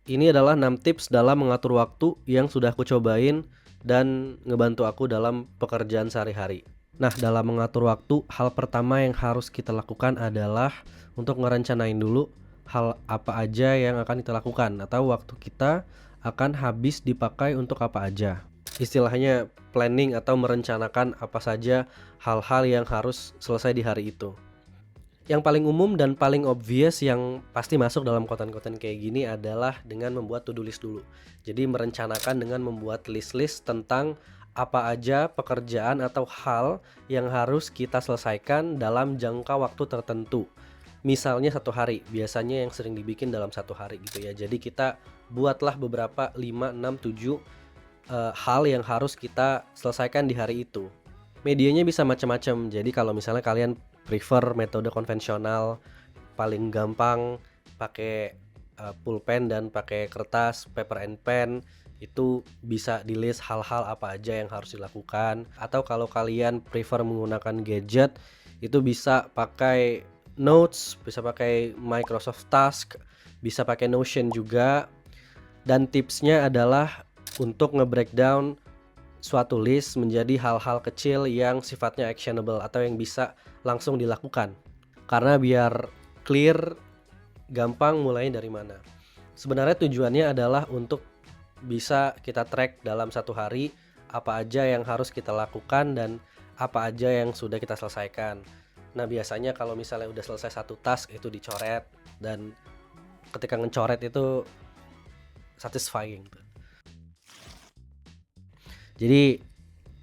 Ini adalah 6 tips dalam mengatur waktu yang sudah aku cobain dan ngebantu aku dalam pekerjaan sehari-hari. Nah, dalam mengatur waktu, hal pertama yang harus kita lakukan adalah untuk ngerencanain dulu hal apa aja yang akan kita lakukan atau waktu kita akan habis dipakai untuk apa aja. Istilahnya planning atau merencanakan apa saja hal-hal yang harus selesai di hari itu. Yang paling umum dan paling obvious yang pasti masuk dalam konten-konten kayak gini adalah dengan membuat to-do list dulu. Jadi merencanakan dengan membuat list-list tentang apa aja pekerjaan atau hal yang harus kita selesaikan dalam jangka waktu tertentu. Misalnya satu hari, biasanya yang sering dibikin dalam satu hari gitu ya. Jadi kita buatlah beberapa 5, 6, 7 hal yang harus kita selesaikan di hari itu. Medianya bisa macam-macam. Jadi kalau misalnya kalian prefer metode konvensional, paling gampang pakai pulpen dan pakai kertas, paper and pen, itu bisa di list hal-hal apa aja yang harus dilakukan. Atau kalau kalian prefer menggunakan gadget, itu bisa pakai Notes, bisa pakai Microsoft Task, bisa pakai Notion juga. Dan tipsnya adalah untuk nge-breakdown suatu list menjadi hal-hal kecil yang sifatnya actionable atau yang bisa langsung dilakukan. Karena biar clear, gampang mulai dari mana. Sebenarnya tujuannya adalah untuk bisa kita track dalam satu hari apa aja yang harus kita lakukan dan apa aja yang sudah kita selesaikan. Nah, biasanya kalau misalnya udah selesai satu task itu dicoret, dan ketika ngecoret itu satisfying. Jadi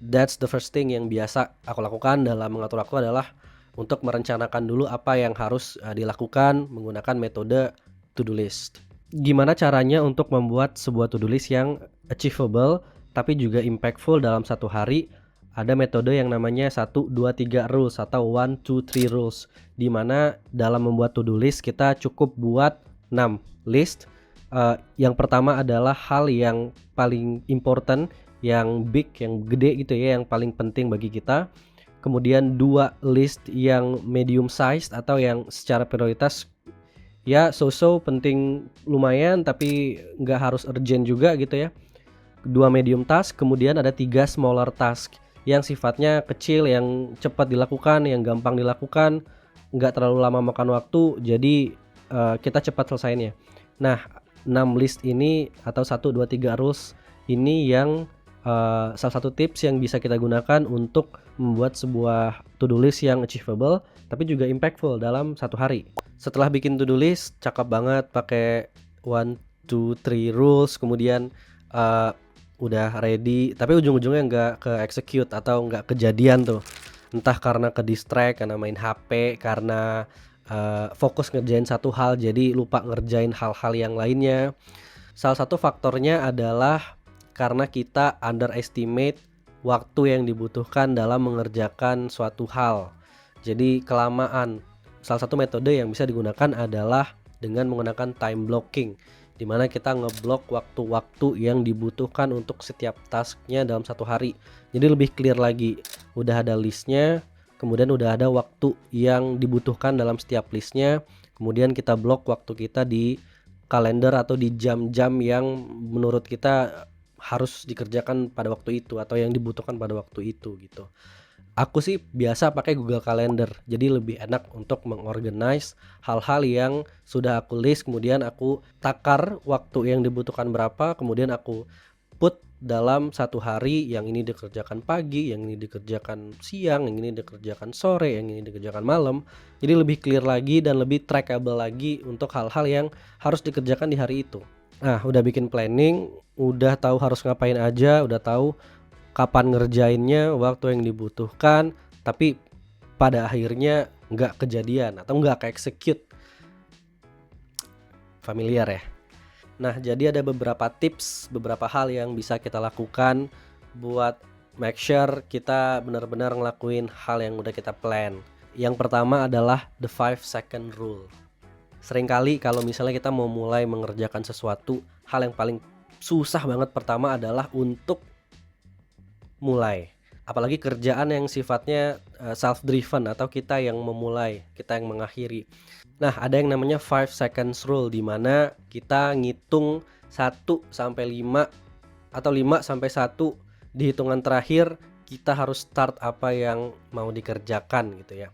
that's the first thing yang biasa aku lakukan dalam mengatur waktu adalah untuk merencanakan dulu apa yang harus dilakukan menggunakan metode to-do list. Gimana caranya untuk membuat sebuah to-do list yang achievable tapi juga impactful dalam satu hari? Ada metode yang namanya 1, 2, 3 rules atau 1, 2, 3 rules, di mana dalam membuat to-do list kita cukup buat 6 list. Yang pertama adalah hal yang paling important, yang big, yang gede gitu ya, yang paling penting bagi kita. Kemudian 2 list yang medium sized atau yang secara prioritas ya so-so, penting lumayan tapi nggak harus urgent juga gitu ya. 2 medium task, kemudian ada 3 smaller task yang sifatnya kecil, yang cepat dilakukan, yang gampang dilakukan, nggak terlalu lama makan waktu, jadi kita cepat selesainya. Nah, 6 list ini atau 1, 2, 3 rules ini yang salah satu tips yang bisa kita gunakan untuk membuat sebuah to-do list yang achievable tapi juga impactful dalam satu hari. Setelah bikin to-do list, cakep banget pakai 1, 2, 3 rules, kemudian udah ready, tapi ujung-ujungnya nggak ke execute atau nggak kejadian tuh. Entah karena ke distract, karena main HP, karena fokus ngerjain satu hal jadi lupa ngerjain hal-hal yang lainnya. Salah satu faktornya adalah karena kita underestimate waktu yang dibutuhkan dalam mengerjakan suatu hal. Jadi kelamaan. Salah satu metode yang bisa digunakan adalah dengan menggunakan time blocking, di mana kita ngeblok waktu-waktu yang dibutuhkan untuk setiap tasknya dalam satu hari. Jadi lebih clear lagi. Udah ada listnya, kemudian udah ada waktu yang dibutuhkan dalam setiap listnya. Kemudian kita blok waktu kita di kalender atau di jam-jam yang menurut kita harus dikerjakan pada waktu itu atau yang dibutuhkan pada waktu itu gitu. Aku sih biasa pakai Google Calendar, jadi lebih enak untuk mengorganize hal-hal yang sudah aku list, kemudian aku takar waktu yang dibutuhkan berapa, kemudian aku put dalam satu hari, yang ini dikerjakan pagi, yang ini dikerjakan siang, yang ini dikerjakan sore, yang ini dikerjakan malam. Jadi lebih clear lagi dan lebih trackable lagi untuk hal-hal yang harus dikerjakan di hari itu. Nah, udah bikin planning, udah tahu harus ngapain aja, udah tahu kapan ngerjainnya, waktu yang dibutuhkan, tapi pada akhirnya nggak kejadian atau nggak ke-execute. Familiar ya? Nah, jadi ada beberapa tips, beberapa hal yang bisa kita lakukan buat make sure kita benar-benar ngelakuin hal yang udah kita plan. Yang pertama adalah the 5 second rule. Seringkali kalau misalnya kita mau mulai mengerjakan sesuatu, hal yang paling susah banget pertama adalah untuk mulai. Apalagi kerjaan yang sifatnya self driven atau kita yang memulai, kita yang mengakhiri. Nah, ada yang namanya 5 seconds rule di mana kita ngitung 1 sampai 5 atau 5 sampai 1 di hitungan terakhir kita harus start apa yang mau dikerjakan gitu ya.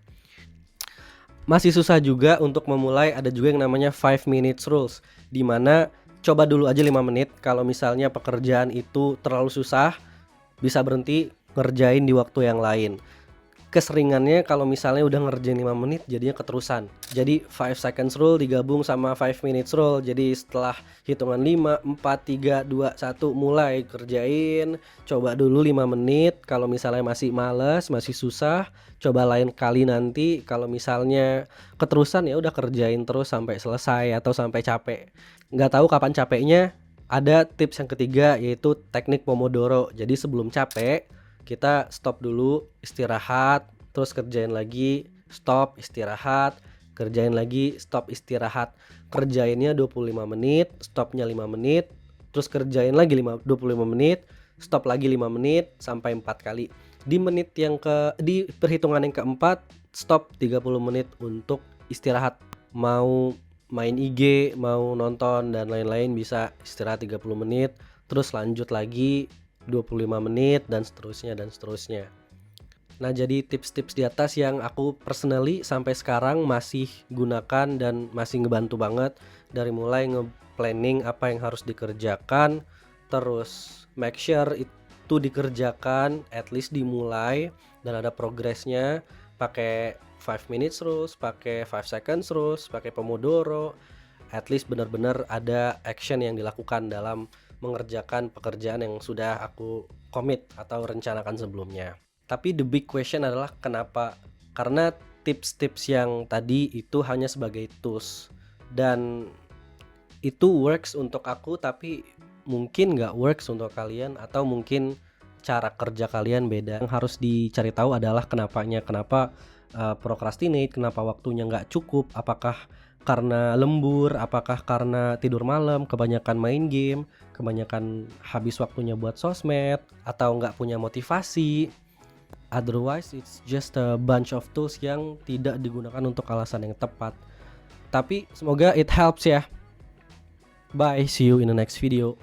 Masih susah juga untuk memulai, ada juga yang namanya 5 minutes rules di mana coba dulu aja 5 menit, kalau misalnya pekerjaan itu terlalu susah bisa berhenti ngerjain di waktu yang lain. Keseringannya kalau misalnya udah ngerjain 5 menit jadinya keterusan. Jadi 5 seconds rule digabung sama 5 minutes rule. Jadi setelah hitungan 5, 4, 3, 2, 1 mulai kerjain. Coba dulu 5 menit. Kalau misalnya masih males, masih susah, coba lain kali nanti. Kalau misalnya keterusan ya udah kerjain terus sampai selesai atau sampai capek. Nggak tahu kapan capeknya. Ada tips yang ketiga yaitu teknik Pomodoro. Jadi sebelum capek kita stop dulu, istirahat, terus kerjain lagi, stop, istirahat, kerjain lagi, stop, istirahat. Kerjainnya 25 menit, stopnya 5 menit, terus kerjain lagi 25 menit, stop lagi 5 menit sampai 4 kali. Di perhitungan yang keempat, stop 30 menit untuk istirahat. Mau main IG, mau nonton dan lain-lain bisa istirahat 30 menit, terus lanjut lagi 25 menit dan seterusnya dan seterusnya. Nah, jadi tips-tips di atas yang aku personally sampai sekarang masih gunakan dan masih ngebantu banget, dari mulai nge-planning apa yang harus dikerjakan, terus make sure itu dikerjakan, at least dimulai dan ada progresnya, pakai 5 minutes rules, pakai 5 seconds rules, pakai Pomodoro, at least benar-benar ada action yang dilakukan dalam mengerjakan pekerjaan yang sudah aku commit atau rencanakan sebelumnya. Tapi the big question adalah kenapa? Karena tips-tips yang tadi itu hanya sebagai tools dan itu works untuk aku tapi mungkin nggak works untuk kalian, atau mungkin cara kerja kalian beda. Yang harus dicari tahu adalah kenapanya, kenapa procrastinate, kenapa waktunya nggak cukup, apakah karena lembur, apakah karena tidur malam, kebanyakan main game, kebanyakan habis waktunya buat sosmed, atau nggak punya motivasi. Otherwise it's just a bunch of tools yang tidak digunakan untuk alasan yang tepat. Tapi semoga it helps ya. Bye, see you in the next video.